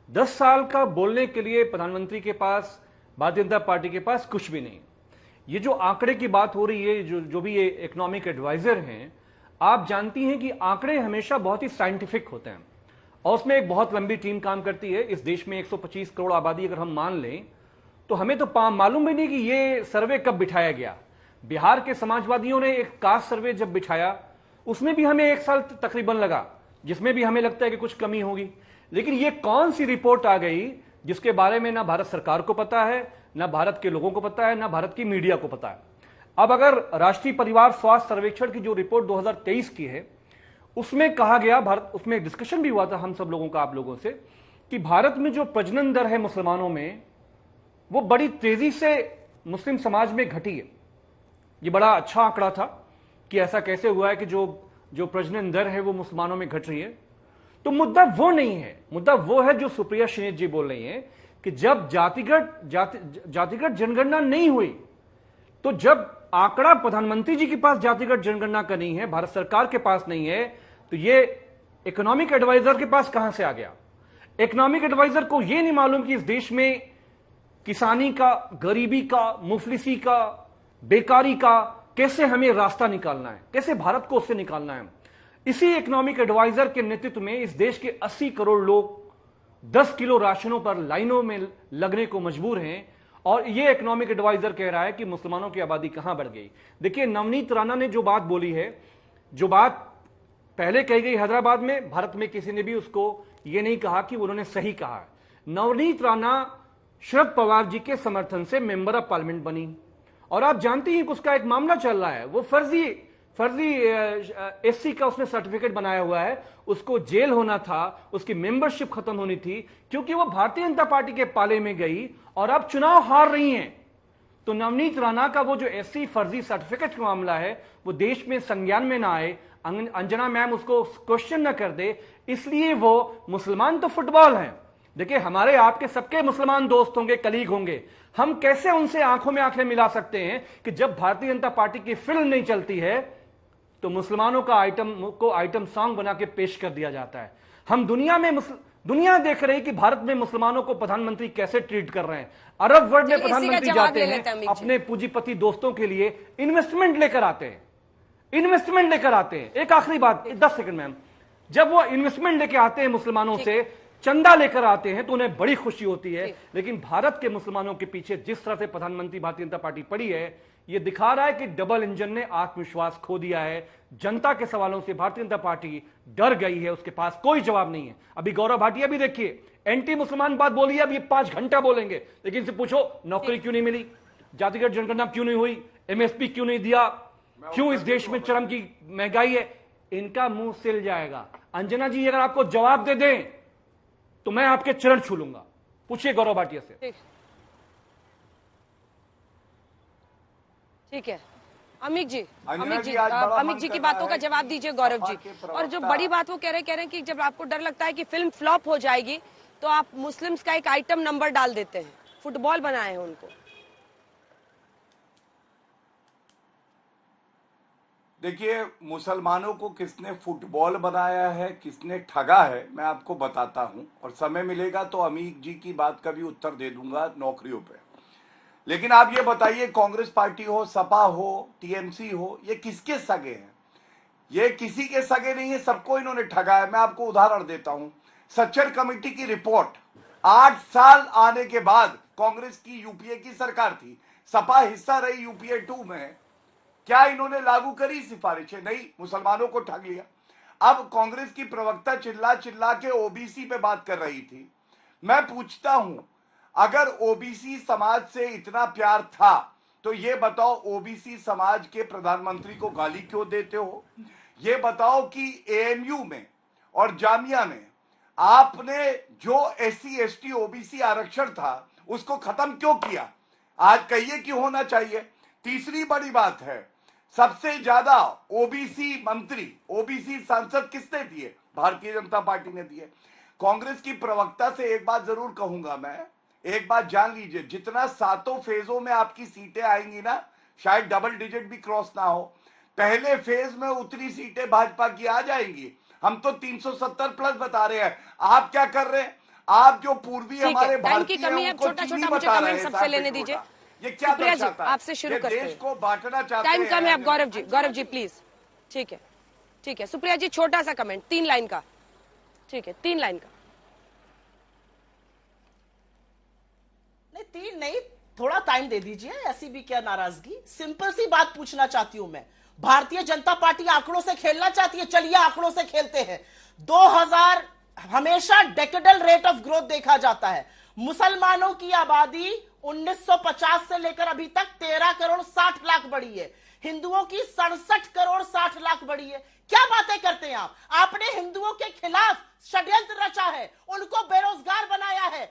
10 साल का बोलने के लिए प्रधानमंत्री के पास, भारतीय जनता पार्टी के पास कुछ भी नहीं। ये जो आंकड़े की बात हो रही है, जो भी ये इकोनॉमिक एडवाइजर हैं, आप जानती हैं कि आंकड़े हमेशा बहुत ही साइंटिफिक होते हैं और उसमें एक बहुत लंबी टीम काम करती है। इस देश में 125 करोड़ आबादी अगर हम मान लें तो हमें तो मालूम भी नहीं कि ये सर्वे कब बिठाया गया। बिहार के समाजवादियों ने एक कास्ट सर्वे जब बिठाया, उसमें भी हमें 1 साल तकरीबन लगा, जिसमें भी हमें लगता है कि कुछ कमी होगी। लेकिन ये कौन सी रिपोर्ट आ गई जिसके बारे में ना भारत सरकार को पता है, ना भारत के लोगों को पता है, ना भारत की मीडिया को पता है। अब अगर राष्ट्रीय परिवार स्वास्थ्य सर्वेक्षण की जो रिपोर्ट 2023 की है, उसमें कहा गया, भारत, उसमें डिस्कशन भी हुआ था हम सब लोगों का, आप लोगों से, कि भारत में जो प्रजनन दर है मुसलमानों में, वो बड़ी तेजी से मुस्लिम समाज में घटी है। ये बड़ा अच्छा आंकड़ा था कि ऐसा कैसे हुआ है कि जो प्रजनन दर है वो मुसलमानों में घट रही है। तो मुद्दा वो नहीं है, मुद्दा वो है जो सुप्रिया श्रीनेत जी बोल रही हैं कि जब जातिगत जनगणना नहीं हुई, तो जब आंकड़ा प्रधानमंत्री जी के पास जातिगत जनगणना का नहीं है, भारत सरकार के पास नहीं है, तो ये इकोनॉमिक एडवाइजर के पास कहां से आ गया? इकोनॉमिक एडवाइजर को यह नहीं मालूम कि इस देश में किसानी का, गरीबी का, मुफलिसी का, बेकारी का कैसे हमें रास्ता निकालना है, कैसे भारत को उससे निकालना है। इसी इकोनॉमिक एडवाइजर के नेतृत्व में इस देश के 80 करोड़ लोग 10 किलो राशनों पर लाइनों में लगने को मजबूर हैं। और यह इकोनॉमिक एडवाइजर कह रहा है कि मुसलमानों की आबादी कहां बढ़ गई। देखिए, नवनीत राणा ने जो बात बोली है, जो बात पहले कही गई हैदराबाद में, भारत में किसी ने भी उसको यह नहीं कहा कि उन्होंने सही कहा। नवनीत राणा शरद पवार जी के समर्थन से मेंबर ऑफ पार्लियामेंट बनी और आप जानती हैं कि उसका एक मामला चल रहा है। वो फर्जी एससी का उसने सर्टिफिकेट बनाया हुआ है, उसको जेल होना था, उसकी मेंबरशिप खत्म होनी थी, क्योंकि वो भारतीय जनता पार्टी के पाले में गई और अब चुनाव हार रही हैं। तो नवनीत राणा का वो जो एससी फर्जी सर्टिफिकेट का मामला है, वो देश में संज्ञान में ना आए, अंजना मैम उसको क्वेश्चन ना कर दे, इसलिए वो मुसलमान तो फुटबॉल है। देखिए, हमारे आपके सबके मुसलमान दोस्त होंगे, कलीग होंगे, हम कैसे उनसे आंखों में आंखें मिला सकते हैं कि जब भारतीय जनता पार्टी की फिल्म नहीं चलती है तो मुसलमानों का आइटम सॉन्ग बना के पेश कर दिया जाता है। हम दुनिया देख रही है कि भारत में मुसलमानों को प्रधानमंत्री कैसे ट्रीट कर रहे हैं। अरब वर्ल्ड में प्रधानमंत्री जाते हैं अपने पूंजीपति दोस्तों के लिए इन्वेस्टमेंट लेकर आते हैं। एक आखिरी बात, 10 सेकंड मैम, जब वो इन्वेस्टमेंट लेके आते हैं मुसलमानों से, चंदा लेकर आते हैं, तो उन्हें बड़ी खुशी होती है। लेकिन भारत के मुसलमानों के पीछे जिस तरह से प्रधानमंत्री भारतीय जनता पार्टी पड़ी है, यह दिखा रहा है कि डबल इंजन ने आत्मविश्वास खो दिया है। जनता के सवालों से भारतीय जनता पार्टी डर गई है, उसके पास कोई जवाब नहीं है। अभी गौरव भाटिया भी देखिए, एंटी मुसलमान बात बोली है, अब ये 5 घंटा बोलेंगे, लेकिन इनसे पूछो नौकरी क्यों नहीं मिली, जातिगत जनगणना क्यों नहीं हुई, एमएसपी क्यों नहीं दिया, क्यों इस देश में चरम की महंगाई है, इनका मुंह सिल जाएगा। अंजना जी अगर आपको जवाब दे दें तो मैं आपके चरण छू लूंगा। पूछिए गौरव भाटिया से। ठीक है, अमित जी की बातों का जवाब दीजिए गौरव जी। और जो बड़ी बात वो कह रहे हैं कि जब आपको डर लगता है कि फिल्म फ्लॉप हो जाएगी तो आप मुस्लिम्स का एक आइटम नंबर डाल देते हैं, फुटबॉल बनाए हैं उनको। देखिए, मुसलमानों को किसने फुटबॉल बनाया है, किसने ठगा है, मैं आपको बताता हूं, और समय मिलेगा तो अमीर जी की बात का भी उत्तर दे दूंगा नौकरियों पे। लेकिन आप ये बताइए, कांग्रेस पार्टी हो, सपा हो, टीएमसी हो, ये किसके सगे हैं? ये किसी के सगे नहीं है, सबको इन्होंने ठगा है। मैं आपको उदाहरण देता हूं, सच्चर कमेटी की रिपोर्ट, 8 साल आने के बाद कांग्रेस की यूपीए की सरकार थी, सपा हिस्सा रही यूपीए 2 में, क्या इन्होंने लागू करी सिफारिशें? नहीं, मुसलमानों को ठग लिया। अब कांग्रेस की प्रवक्ता चिल्ला चिल्ला के ओबीसी पे बात कर रही थी। मैं पूछता हूं, अगर ओबीसी समाज से इतना प्यार था तो ये बताओ, ओबीसी समाज के प्रधानमंत्री को गाली क्यों देते हो? ये बताओ कि एएमयू में और जामिया में आपने जो एससी एसटी ओबीसी आरक्षण था उसको खत्म क्यों किया? आज कहिए कि होना चाहिए। तीसरी बड़ी बात है, सबसे ज्यादा ओबीसी मंत्री, ओबीसी सांसद किसने दिए? भारतीय जनता पार्टी ने दिए। कांग्रेस की प्रवक्ता से एक बात जरूर कहूंगा मैं, एक बात जान लीजिए, जितना 7 फेजों में आपकी सीटें आएंगी ना, शायद डबल डिजिट भी क्रॉस ना हो। पहले फेज में उतनी सीटें भाजपा की आ जाएंगी, हम तो 370 प्लस बता रहे हैं। आप क्या कर रहे हैं? आप जो पूर्वी ठीक है, हमारे टाइम की भारतीय कमी हैं, है, उनको छोटा चीनी छोटा मुझे बता कमेंट रहे हैं, सबसे लेने साहब दीजिए। ये क्या सुप्रिया जी, दर्शाता है? आपसे शुरू ये करते देश हैं। को बांटना चाहते टाइम हैं। कम है अब गौरव जी प्लीज। ठीक है, ठीक है सुप्रिया जी, छोटा सा कमेंट 3 लाइन का। ठीक है, 3 लाइन का। नहीं 3 नहीं, थोड़ा टाइम दे दीजिए, ऐसी भी क्या नाराजगी। सिंपल सी बात पूछना चाहती हूं मैं, भारतीय जनता पार्टी आंकड़ों से खेलना चाहती है, चलिए आंकड़ों से खेलते हैं। 2000 हमेशा डेकेडल रेट ऑफ ग्रोथ देखा जाता है। मुसलमानों की आबादी 1950 से लेकर अभी तक 13 करोड़ 60 लाख बढ़ी है, हिंदुओं की 67 करोड़ 60 लाख बढ़ी है। क्या बातें करते हैं आप? आपने हिंदुओं के खिलाफ षड्यंत्र रचा है, उनको बेरोजगार बनाया है,